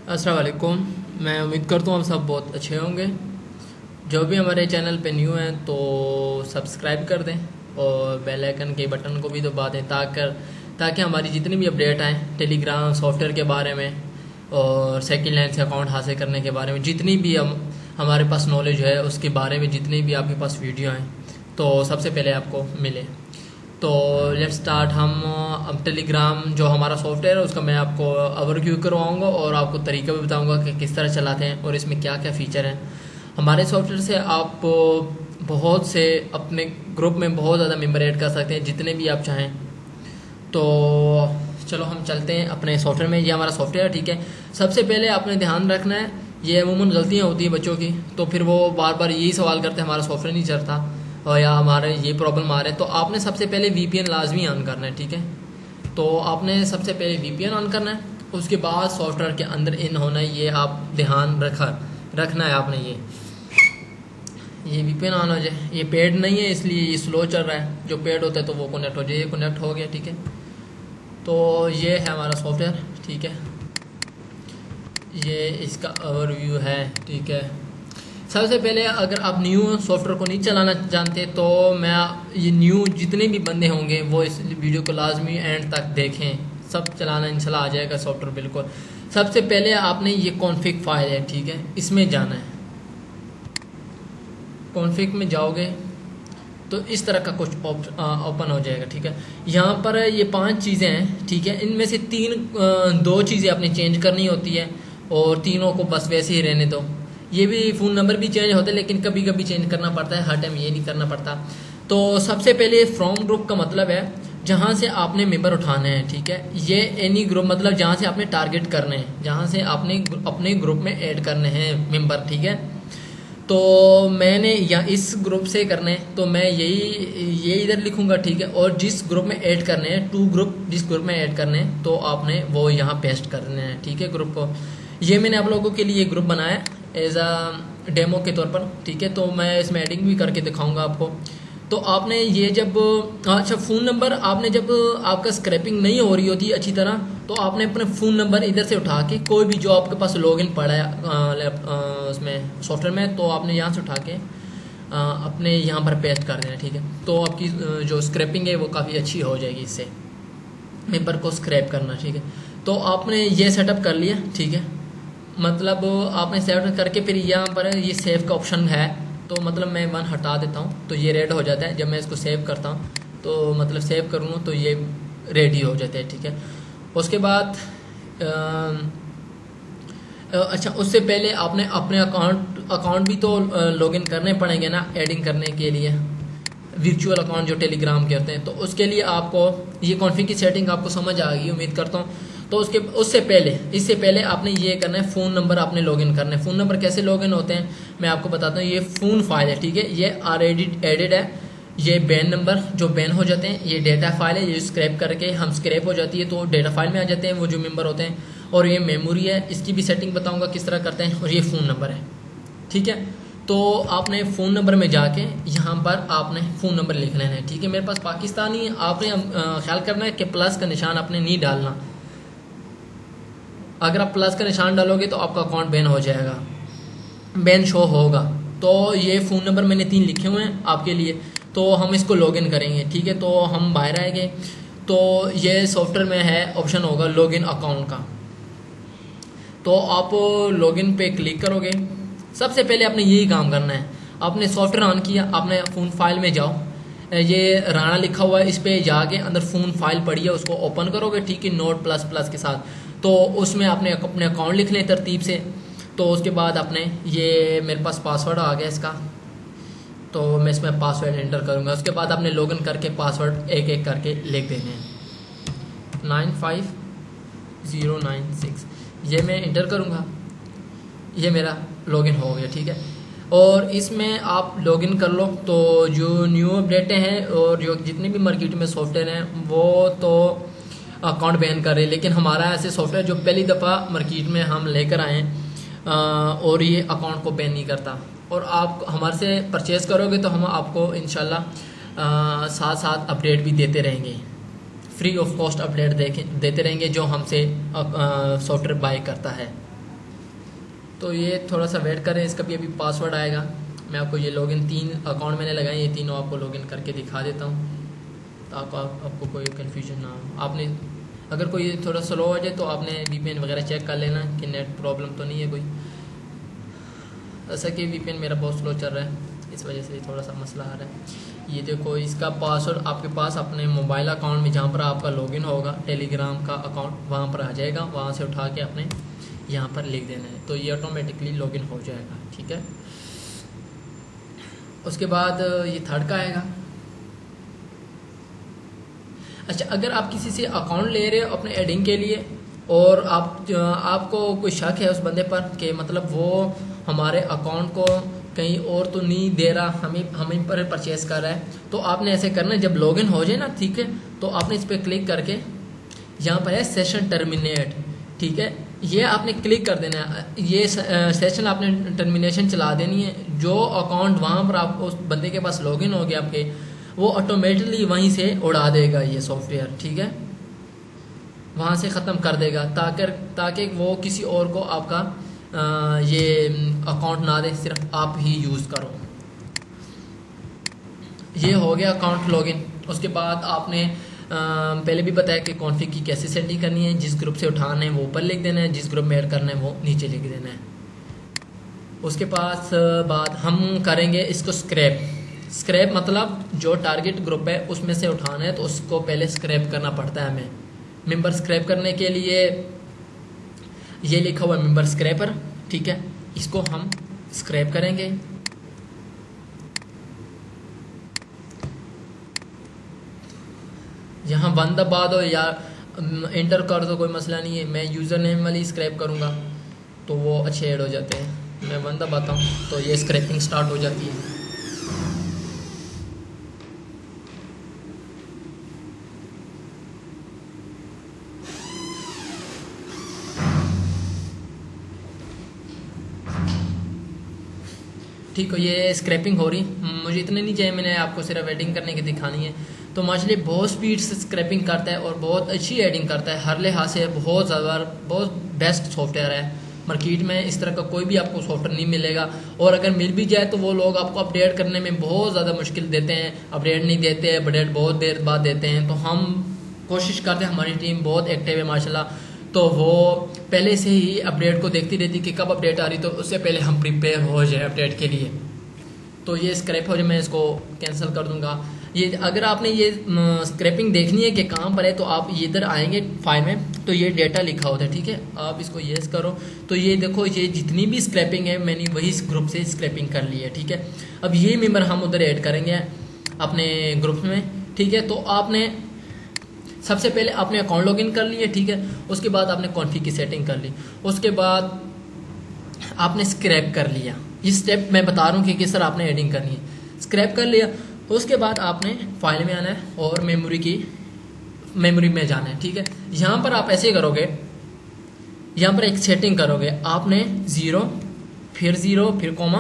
अस्सलाम वालेकुम। मैं उम्मीद करता हूँ आप सब बहुत अच्छे होंगे। जो भी हमारे चैनल पे न्यू हैं तो सब्सक्राइब कर दें और बेल आइकन के बटन को भी दबा दें ताकि हमारी जितनी भी अपडेट आएँ टेलीग्राम सॉफ्टवेयर के बारे में और सेकंड हैंड से अकाउंट हासिल करने के बारे में, जितनी भी हमारे पास नॉलेज है उसके बारे में, जितनी भी आपके पास वीडियो हैं तो सबसे पहले आपको मिले। तो लेट्स स्टार्ट। हम अब टेलीग्राम जो हमारा सॉफ्टवेयर है उसका मैं आपको ओवरव्यू करवाऊंगा और आपको तरीका भी बताऊंगा कि किस तरह चलाते हैं और इसमें क्या क्या फ़ीचर हैं। हमारे सॉफ्टवेयर से आप बहुत से अपने ग्रुप में बहुत ज़्यादा मेंबर ऐड कर सकते हैं जितने भी आप चाहें। तो चलो हम चलते हैं अपने सॉफ्टवेयर में। ये हमारा सॉफ्टवेयर है, ठीक है। सबसे पहले आपने ध्यान रखना है, ये अमूमन गलतियाँ होती हैं बच्चों की, तो फिर वो बार बार यही सवाल करते हैं हमारा सॉफ्टवेयर नहीं चलता और या हमारे ये प्रॉब्लम आ रहे हैं। तो आपने सबसे पहले वीपीएन लाजमी ऑन करना है, ठीक है। तो आपने सबसे पहले वीपीएन ऑन करना है, उसके बाद सॉफ्टवेयर के अंदर इन होना है, ये आप ध्यान रखना है आपने। ये वीपीएन ऑन हो जाए। ये पेड नहीं है इसलिए ये स्लो चल रहा है, जो पेड होता है तो वो कनेक्ट हो जाए। ये कनेक्ट हो गया, ठीक है। तो ये है हमारा सॉफ्टवेयर, ठीक है। ये इसका ओवरव्यू है, ठीक है। सबसे पहले अगर आप न्यू सॉफ्टवेयर को नहीं चलाना जानते तो मैं ये न्यू जितने भी बंदे होंगे वो इस वीडियो को लाजमी एंड तक देखें, सब चलाना इंशाल्लाह आ जाएगा सॉफ्टवेयर बिल्कुल। सबसे पहले आपने ये कॉन्फ़िग फाइल है, ठीक है, इसमें जाना है। कॉन्फ़िग में जाओगे तो इस तरह का कुछ ओपन हो जाएगा, ठीक है। यहाँ पर ये 5 चीज़ें हैं, ठीक है। इनमें से 2 चीज़ें आपने चेंज करनी होती है और तीनों को बस वैसे ही रहने दो। ये भी फ़ोन नंबर भी चेंज होते हैं लेकिन कभी कभी चेंज करना पड़ता है, हर टाइम ये नहीं करना पड़ता। तो सबसे पहले फ्रॉम ग्रुप का मतलब है जहाँ से आपने मेंबर उठाने हैं, ठीक है। ये एनी ग्रुप मतलब जहाँ से आपने टारगेट करने हैं, जहाँ से आपने अपने ग्रुप में ऐड करने हैं मेंबर, ठीक है। तो मैंने या इस ग्रुप से करने तो मैं ये इधर लिखूंगा, ठीक है। और जिस ग्रुप में ऐड करने हैं, 2 ग्रुप जिस ग्रुप में ऐड करने हैं तो आपने वो यहाँ पेस्ट करने हैं, ठीक है, ग्रुप को। ये मैंने आप लोगों के लिए ग्रुप बनाया है एज अ डेमो के तौर पर, ठीक है। तो मैं इसमें एडिंग भी करके दिखाऊंगा आपको। तो आपने ये जब अच्छा फ़ोन नंबर आपने जब आपका स्क्रैपिंग नहीं हो रही होती अच्छी तरह तो आपने अपने फ़ोन नंबर इधर से उठा के कोई भी जो आपके पास लॉगिन पड़ा है उसमें सॉफ्टवेयर में, तो आपने यहाँ से उठा के अपने यहाँ पर पेस्ट कर देना, ठीक है। तो आपकी जो स्क्रैपिंग है वो काफ़ी अच्छी हो जाएगी इससे, मेंबर को स्क्रैप करना, ठीक है। तो आपने ये सेटअप कर लिया, ठीक है। मतलब आपने सेव करके फिर यहाँ पर ये सेव का ऑप्शन है, तो मतलब मैं 1 हटा देता हूँ तो ये रेड हो जाता है। जब मैं इसको सेव करता हूँ तो मतलब सेव करूँ तो ये रेडी हो जाता है, ठीक है। उसके बाद अच्छा, उससे पहले आपने अपने अकाउंट भी तो लॉगिन करने पड़ेंगे ना एडिंग करने के लिए, वर्चुअल अकाउंट जो टेलीग्राम के होते हैं। तो उसके लिए आपको ये कॉन्फ़िग की सेटिंग आपको समझ आ गई उम्मीद करता हूँ। तो इससे पहले आपने ये करना है, फ़ोन नंबर आपने लॉगिन करना है। फ़ोन नंबर कैसे लॉगिन होते हैं मैं आपको बताता हूँ। ये फ़ोन फाइल है, ठीक है, ये ऑलरेडी एडिड है। ये बैन नंबर जो बैन हो जाते हैं, ये डेटा फाइल है, ये स्क्रैप करके हम स्क्रैप हो जाती है तो डेटा फाइल में आ जाते हैं वो जो मेंबर होते हैं। और ये मेमोरी है, इसकी भी सेटिंग बताऊँगा किस तरह करते हैं। और ये फ़ोन नंबर है, ठीक है। तो आपने फ़ोन नंबर में जाके यहाँ पर आपने फ़ोन नंबर लिख लेना है, ठीक है। मेरे पास पाकिस्तानी है, आपने ख्याल करना है कि प्लस का निशान आपने नहीं डालना। अगर आप प्लस का निशान डालोगे तो आपका अकाउंट बैन हो जाएगा, बैन शो होगा। तो ये फ़ोन नंबर मैंने 3 लिखे हुए हैं आपके लिए। तो हम इसको लॉगिन करेंगे, ठीक है। तो हम बाहर आएंगे तो ये सॉफ्टवेयर में है ऑप्शन होगा लॉगिन अकाउंट का, तो आप लॉगिन पे क्लिक करोगे। सबसे पहले आपने यही काम करना है, आपने सॉफ्टवेयर ऑन किया, आपने फ़ोन फाइल में जाओ, ये राणा लिखा हुआ है, इस पे जाके अंदर फ़ोन फाइल पड़ी है उसको ओपन करोगे, ठीक है, नोट प्लस के साथ। तो उसमें आपने अपने अकाउंट लिख लें तरतीब से। तो उसके बाद आपने ये मेरे पास पासवर्ड आ गया इसका, तो मैं इसमें पासवर्ड एंटर करूँगा। उसके बाद आपने लॉगिन करके पासवर्ड एक एक करके लिख देने हैं। 95096 ये मैं एंटर करूँगा, ये मेरा लॉगिन हो गया, ठीक है। और इसमें आप लॉगिन कर लो तो जो न्यू अपडेटें हैं और जो जितने भी मार्केट में सॉफ्टवेयर हैं वो तो अकाउंट बैन कर रहे हैं, लेकिन हमारा ऐसे सॉफ्टवेयर जो पहली दफ़ा मार्केट में हम लेकर आए हैं और ये अकाउंट को बैन नहीं करता। और आप हमारे से परचेज़ करोगे तो हम आपको इंशाल्लाह साथ साथ अपडेट भी देते रहेंगे, फ्री ऑफ कॉस्ट अपडेट देते रहेंगे जो हमसे सॉफ्टवेयर बाय करता है। तो ये थोड़ा सा वेट करें, इसका भी अभी पासवर्ड आएगा। मैं आपको ये लॉगिन 3 अकाउंट मैंने लगाए, ये तीनों आपको लॉगिन करके दिखा देता हूँ ताकि आपको कोई कन्फ्यूजन ना हो। आपने अगर कोई थोड़ा स्लो हो जाए तो आपने VPN वगैरह चेक कर लेना कि नेट प्रॉब्लम तो नहीं है कोई। ऐसा कि VPN मेरा बहुत स्लो चल रहा है, इस वजह से थोड़ा सा मसला आ रहा है। ये देखो, इसका पासवर्ड आपके पास अपने मोबाइल अकाउंट में जहाँ पर आपका लॉगिन होगा, टेलीग्राम का अकाउंट वहाँ पर आ जाएगा, वहाँ से उठा के अपने यहाँ पर लिख देना है, तो ये ऑटोमेटिकली लॉगिन हो जाएगा। ठीक है, उसके बाद ये थर्ड का आएगा। अच्छा, अगर आप किसी से अकाउंट ले रहे हो अपने एडिंग के लिए और आपको कोई शक है उस बंदे पर कि मतलब वो हमारे अकाउंट को कहीं और तो नहीं दे रहा, हमें पर परचेस कर रहा है, तो आपने ऐसे करना है, जब लॉगिन हो जाए ना, ठीक है, तो आपने इस पर क्लिक करके यहाँ पर है सेशन टर्मिनेट। ठीक है, ये आपने क्लिक कर देना है, ये सेशन आपने टर्मिनेशन चला देनी है। जो अकाउंट वहाँ पर आप उस बंदे के पास लॉगिन हो गया आपके, वो ऑटोमेटिकली वहीं से उड़ा देगा ये सॉफ्टवेयर। ठीक है, वहाँ से ख़त्म कर देगा ताकि वो किसी और को आपका ये अकाउंट ना दे, सिर्फ आप ही यूज़ करो। ये हो गया अकाउंट लॉगिन। उसके बाद आपने पहले भी बताया कि कॉन्फ़िग की कैसे सेटिंग करनी है। जिस ग्रुप से उठाना है वो ऊपर लिख देना है, जिस ग्रुप में ऐड करना है वो नीचे लिख देना है। उसके बाद हम करेंगे इसको स्क्रैप मतलब जो टारगेट ग्रुप है उसमें से उठाना है, तो उसको पहले स्क्रैप करना पड़ता है हमें। मेंबर स्क्रैप करने के लिए ये लिखा हुआ है मेंबर स्क्रैपर। ठीक है, इसको हम स्क्रैप करेंगे। यहाँ 1 दबा दो या एंटर कर दो, कोई मसला नहीं है। मैं यूज़र नेम वाली स्क्रैप करूँगा तो वो अच्छे ऐड हो जाते हैं। मैं 1 दबाता हूँ तो ये स्क्रैपिंग स्टार्ट हो जाती है। ठीक है, ये स्क्रैपिंग हो रही, मुझे इतने नहीं चाहिए, मैंने आपको सिर्फ एडिंग करने की दिखानी है। तो माशाल्लाह बहुत स्पीड से स्क्रैपिंग करता है और बहुत अच्छी एडिंग करता है, हर लिहाज से बहुत ज़्यादा बहुत बेस्ट सॉफ्टवेयर है। मार्केट में इस तरह का कोई भी आपको सॉफ्टवेयर नहीं मिलेगा, और अगर मिल भी जाए तो वो लोग आपको अपडेट करने में बहुत ज़्यादा मुश्किल देते हैं, अपडेट नहीं देते, अपडेट बहुत देर बाद देते हैं। तो हम कोशिश करते हैं, हमारी टीम बहुत एक्टिव है माशाल्लाह, तो वो पहले से ही अपडेट को देखती रहती कि कब अपडेट आ रही, तो उससे पहले हम प्रिपेयर हो जाए अपडेट के लिए। तो ये स्क्रैप हो जाए, मैं इसको कैंसिल कर दूंगा। ये अगर आपने ये स्क्रैपिंग देखनी है कि कहाँ पर है, तो आप इधर आएंगे फाइल में, तो ये डेटा लिखा होता है। ठीक है, आप इसको येस करो तो ये देखो, ये जितनी भी स्क्रैपिंग है मैंने वही ग्रुप से स्क्रैपिंग कर ली है। ठीक है, अब ये मेंबर हम उधर ऐड करेंगे अपने ग्रुप में। ठीक है, तो आपने सबसे पहले आपने अकाउंट लॉगिन कर लिया। ठीक है, उसके बाद आपने कॉन्फ़िग की सेटिंग कर ली, उसके बाद आपने स्क्रैप कर लिया। ये स्टेप मैं बता रहा हूँ कि किस तरह आपने एडिंग करनी है। स्क्रैप कर लिया, उसके बाद आपने फाइल में आना है और मेमोरी में जाना है। ठीक है, यहाँ पर आप ऐसे करोगे, यहाँ पर एक सेटिंग करोगे, आपने 0 फिर कॉमा,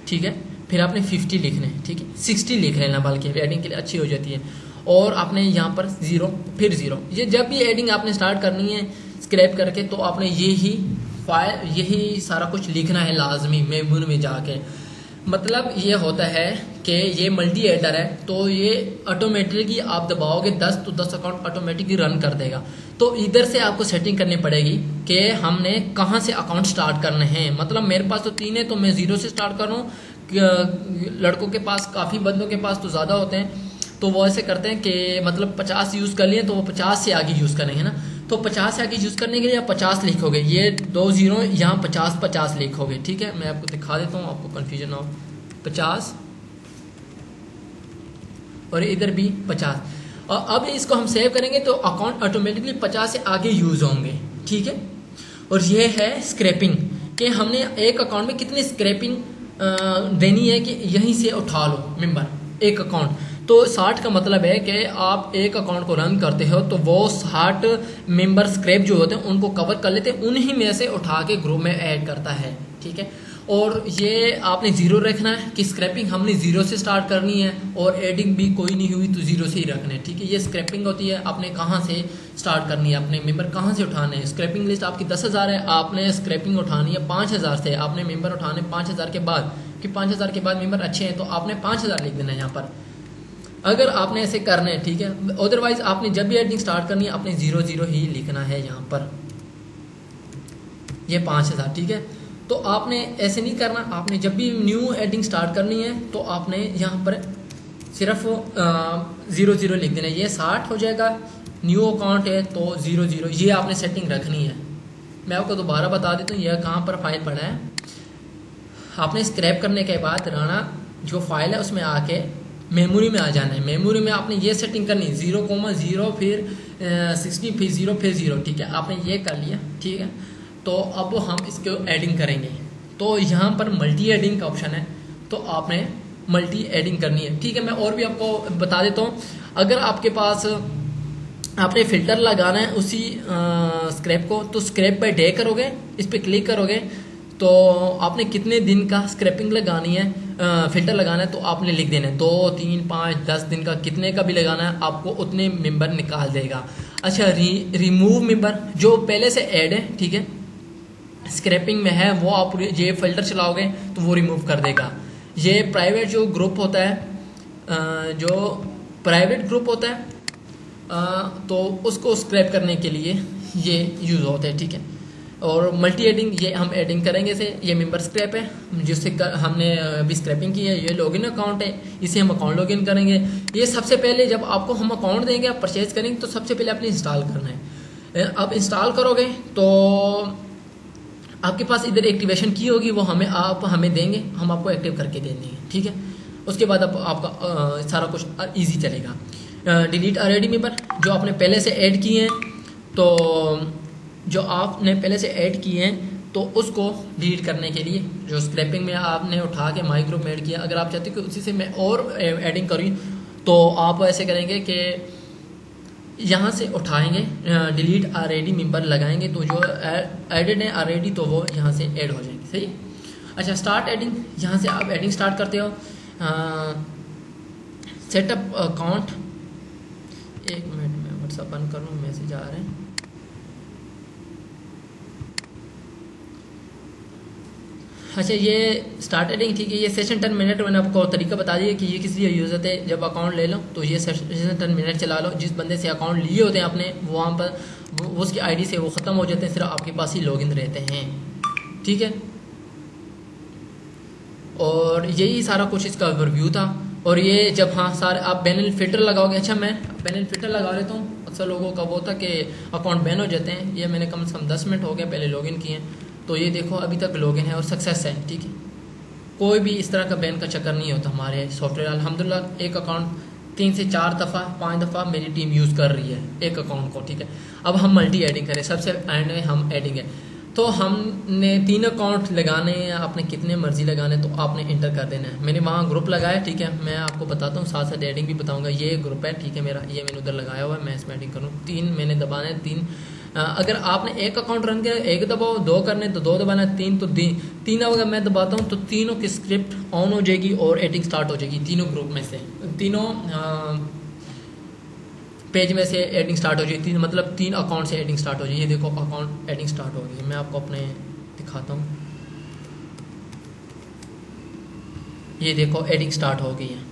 ठीक है, फिर आपने 50 लिखना है। ठीक है, 60 लिख लेना, बल्कि एडिंग के लिए अच्छी हो जाती है। और आपने यहाँ पर 0 फिर 0, ये जब भी एडिंग आपने स्टार्ट करनी है स्क्रैप करके, तो आपने यही सारा कुछ लिखना है लाजमी मेमोरी में जाके। मतलब ये होता है कि ये मल्टी एडर है, तो ये ऑटोमेटिकली आप दबाओगे 10 तो 10 अकाउंट ऑटोमेटिकली रन कर देगा। तो इधर से आपको सेटिंग करनी पड़ेगी कि हमने कहाँ से अकाउंट स्टार्ट करने हैं। मतलब मेरे पास तो 3 है, तो मैं 0 से स्टार्ट कर रहा हूँ। लड़कों के पास, काफ़ी बंदों के पास तो ज़्यादा होते हैं, तो वो ऐसे करते हैं कि मतलब 50 यूज़ कर लिए तो वो 50 से आगे यूज़ करेंगे ना। तो 50 से आगे यूज़ करने के लिए आप 50 लिखोगे, ये 2 0 यहाँ 50 लिखोगे। ठीक है, मैं आपको दिखा देता हूँ, आपको कन्फ्यूजन ना हो। 50 और इधर भी 50। और अब इसको हम सेव करेंगे तो अकाउंट ऑटोमेटिकली 50 से आगे यूज़ होंगे। ठीक है, और ये है स्क्रैपिंग कि हमने एक अकाउंट में कितनी स्क्रैपिंग देनी है कि यहीं से उठा लो मेंबर एक अकाउंट। तो 60 का मतलब है कि आप एक अकाउंट को रन करते हो तो वो 60 मेंबर स्क्रैप जो होते हैं उनको कवर कर लेते हैं, उन्हीं में से उठा के ग्रुप में ऐड करता है। ठीक है, और ये आपने ज़ीरो रखना है कि स्क्रैपिंग हमने ज़ीरो से स्टार्ट करनी है और एडिंग भी कोई नहीं हुई तो ज़ीरो से ही रखना है, ठीक है। ये स्क्रैपिंग होती है, आपने कहाँ से स्टार्ट करनी है, अपने मेंबर कहाँ से उठाने हैं। स्क्रैपिंग लिस्ट आपकी 10,000 है, आपने स्क्रैपिंग उठानी है 5,000 से, आपने मेंबर उठाने 5,000 के बाद, कि 5,000 के बाद मेंबर अच्छे हैं तो आपने 5,000 लिख देना है यहाँ पर, अगर आपने ऐसे करना है, ठीक है। अदरवाइज आपने जब भी एडिंग स्टार्ट करनी है आपने 0 ही लिखना है यहाँ पर, ये 5,000, ठीक है। तो आपने ऐसे नहीं करना, आपने जब भी न्यू एडिंग स्टार्ट करनी है तो आपने यहाँ पर सिर्फ 0 लिख देना है। ये 60 हो जाएगा, न्यू अकाउंट है तो 0, ये आपने सेटिंग रखनी है। मैं आपको दोबारा बता देता हूँ यह कहाँ पर फाइल पड़ा है। आपने स्क्रैप करने के बाद राना जो फाइल है उसमें आके मेमोरी में आ जाना है। मेमोरी में आपने ये सेटिंग करनी है 0,0 फिर 60 फिर 0 फिर 0, ठीक है। आपने ये कर लिया, ठीक है। तो अब हम इसको एडिंग करेंगे, तो यहाँ पर मल्टी एडिंग का ऑप्शन है, तो आपने मल्टी एडिंग करनी है, ठीक है। मैं और भी आपको बता देता हूँ, अगर आपके पास आपने फिल्टर लगाना है उसी स्क्रैप को, तो स्क्रैप बाय डे करोगे, इस पर क्लिक करोगे तो आपने कितने दिन का स्क्रैपिंग लगानी है, फिल्टर लगाना है तो आपने लिख देना है 2, 3, 5, 10 दिन का, कितने का भी लगाना है आपको उतने मेंबर निकाल देगा। अच्छा, रिमूव मेंबर जो पहले से ऐड है, ठीक है, स्क्रैपिंग में है, वो आप ये फिल्टर चलाओगे तो वो रिमूव कर देगा। ये प्राइवेट जो ग्रुप होता है, जो प्राइवेट ग्रुप होता है, तो उसको स्क्रैप करने के लिए ये यूज़ होता है, ठीक है। और मल्टी एडिंग ये हम एडिंग करेंगे से, ये मेंबर स्क्रैप है जिससे हमने अभी स्क्रैपिंग की है। ये लॉगिन अकाउंट है, इसे हम अकाउंट लॉगिन करेंगे। ये सबसे पहले जब आपको हम अकाउंट देंगे, आप परचेज करेंगे तो सबसे पहले आपने इंस्टॉल करना है। अब इंस्टॉल करोगे तो आपके पास इधर एक्टिवेशन की होगी, वो हमें देंगे, हम आपको एक्टिव करके दे देंगे, ठीक है। उसके बाद आपका सारा कुछ ईजी चलेगा। डिलीट ऑलरेडी मेंबर जो आपने पहले से ऐड किए हैं, तो जो आपने पहले से ऐड किए हैं तो उसको डिलीट करने के लिए जो स्क्रैपिंग में आपने उठा के माई ग्रुप में ऐड किया, अगर आप चाहते हो कि उसी से मैं और एडिंग करूँ तो आप ऐसे करेंगे कि यहाँ से उठाएंगे, डिलीट ऑलरेडी मेंबर लगाएंगे तो जो एडेड है ऑलरेडी तो वो यहाँ से ऐड हो जाएंगे, सही। अच्छा, स्टार्ट एडिंग, यहाँ से आप एडिंग स्टार्ट करते हो। सेटअप अकाउंट, एक मिनट में व्हाट्सअप बंद कर लूँ, मैसेज आ रहे हैं। अच्छा, ये स्टार्ट एडिंग, ठीक है। ये सेशन 10 मिनट मैंने आपको तरीका बता दिया कि ये किस लिए यूज़ होते हैं। जब अकाउंट ले लो तो ये सेशन 10 मिनट चला लो, जिस बंदे से अकाउंट लिए होते हैं आपने वो वहाँ पर उसकी आईडी से वो ख़त्म हो जाते हैं, सिर्फ आपके पास ही लॉगिन रहते हैं, ठीक है। और यही सारा कुछ इसका ओवरव्यू था। और ये जब हाँ सारे आप बैनल फिल्टर लगाओगे, अच्छा मैं बैनल फिल्टर लगा लेता हूँ। अक्सर लोगों का वो था कि अकाउंट बैन हो जाते हैं, ये मैंने कम से कम 10 मिनट हो गया पहले लॉगिन किए हैं, तो ये देखो अभी तक लॉगिन है और सक्सेस है, ठीक है। कोई भी इस तरह का बैन का चक्कर नहीं होता हमारे सॉफ्टवेयर। अल्हम्दुलिल्लाह एक अकाउंट 3 से 4 दफ़ा 5 दफ़ा मेरी टीम यूज़ कर रही है एक अकाउंट को, ठीक है। अब हम मल्टी एडिंग करें, सबसे एंड में हम एडिंग है, तो हमने 3 अकाउंट लगाने हैं, आपने कितने मर्जी लगाने तो आपने इंटर कर देना है। मैंने वहाँ ग्रुप लगाया, ठीक है, मैं आपको बताता हूँ, साथ साथ एडिंग भी बताऊँगा। ये ग्रुप है, ठीक है, मेरा ये मैंने उधर लगाया हुआ है, मैं इसमें एडिंग करूँ। 3 मैंने दबाना है, 3 अगर आपने एक अकाउंट रन किया 1 दबाओ, 2 करने तो 2 दबाना, 3 तो 3 अगर मैं दबाता हूँ तो तीनों की स्क्रिप्ट ऑन हो जाएगी और एडिंग स्टार्ट हो जाएगी। तीनों ग्रुप में से, तीनों पेज में से एडिंग स्टार्ट हो जाएगी, मतलब 3 अकाउंट से एडिंग स्टार्ट हो जाएगी। ये देखो अकाउंट एडिंग स्टार्ट हो गई, मैं आपको अपने दिखाता हूँ। ये देखो एडिंग स्टार्ट हो गई है,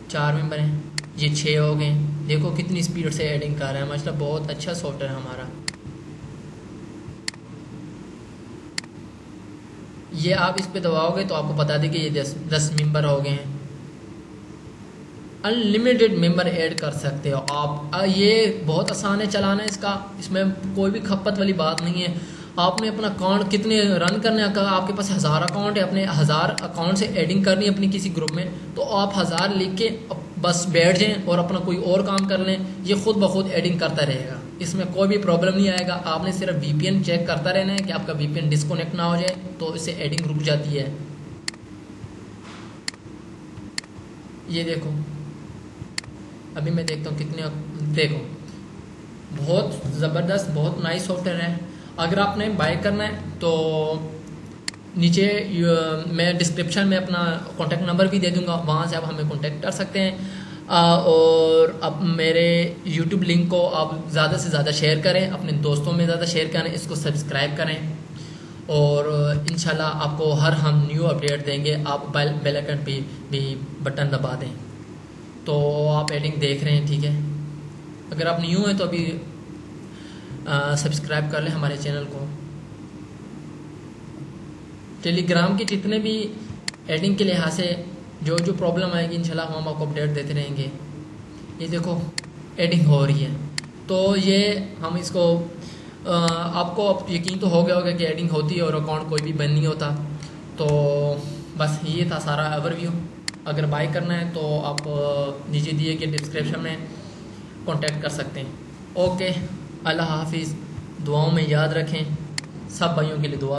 4 मेंबर हैं, ये 6 हो गए। देखो कितनी स्पीड से एडिंग कर रहा है, मतलब बहुत अच्छा सॉफ्टवेयर है हमारा। ये आप इस पे दबाओगे तो आपको बता दें कि ये 10 मेंबर हो गए हैं। अनलिमिटेड मेंबर ऐड कर सकते हो आप, ये बहुत आसान है चलाना इसका, इसमें कोई भी खपत वाली बात नहीं है। आपने अपना अकाउंट कितने रन करने का, आपके पास 1000 अकाउंट है, अपने 1000 अकाउंट से एडिंग करनी है अपनी किसी ग्रुप में, तो आप 1000 लिख के बस बैठ जाएं और अपना कोई और काम कर लें, ये खुद ब खुद एडिंग करता रहेगा, इसमें कोई भी प्रॉब्लम नहीं आएगा। आपने सिर्फ वीपीएन चेक करता रहना है कि आपका वीपीएन डिस्कनेक्ट ना हो जाए, तो इससे एडिंग रुक जाती है। ये देखो अभी मैं देखता हूँ कितने, देखो बहुत ज़बरदस्त, बहुत नाइस सॉफ्टवेयर है। अगर आपने बाय करना है तो नीचे मैं डिस्क्रिप्शन में अपना कॉन्टैक्ट नंबर भी दे दूंगा, वहाँ से आप हमें कॉन्टैक्ट कर सकते हैं। और अब मेरे यूट्यूब लिंक को आप ज़्यादा से ज़्यादा शेयर करें, अपने दोस्तों में ज़्यादा शेयर करें, इसको सब्सक्राइब करें और इंशाल्लाह आपको हर हम न्यू अपडेट देंगे। आप बेल आइकन पे भी बटन दबा दें। तो आप एडिंग देख रहे हैं, ठीक है। अगर आप न्यू हैं तो अभी सब्सक्राइब कर लें हमारे चैनल को। टेलीग्राम के जितने भी एडिंग के लिहाज से जो जो प्रॉब्लम आएगी इंशाल्लाह हम आपको अपडेट देते रहेंगे। ये देखो एडिंग हो रही है, तो ये हम इसको आपको अब यकीन तो हो गया होगा कि एडिंग होती है और अकाउंट कोई भी बंद नहीं होता। तो बस ये था सारा ओवरव्यू। अगर बाय करना है तो आप नीचे दिए गए डिस्क्रिप्शन में कांटेक्ट कर सकते हैं। ओके, अल्लाह हाफिज़। दुआओं में याद रखें, सब भाइयों के लिए दुआ।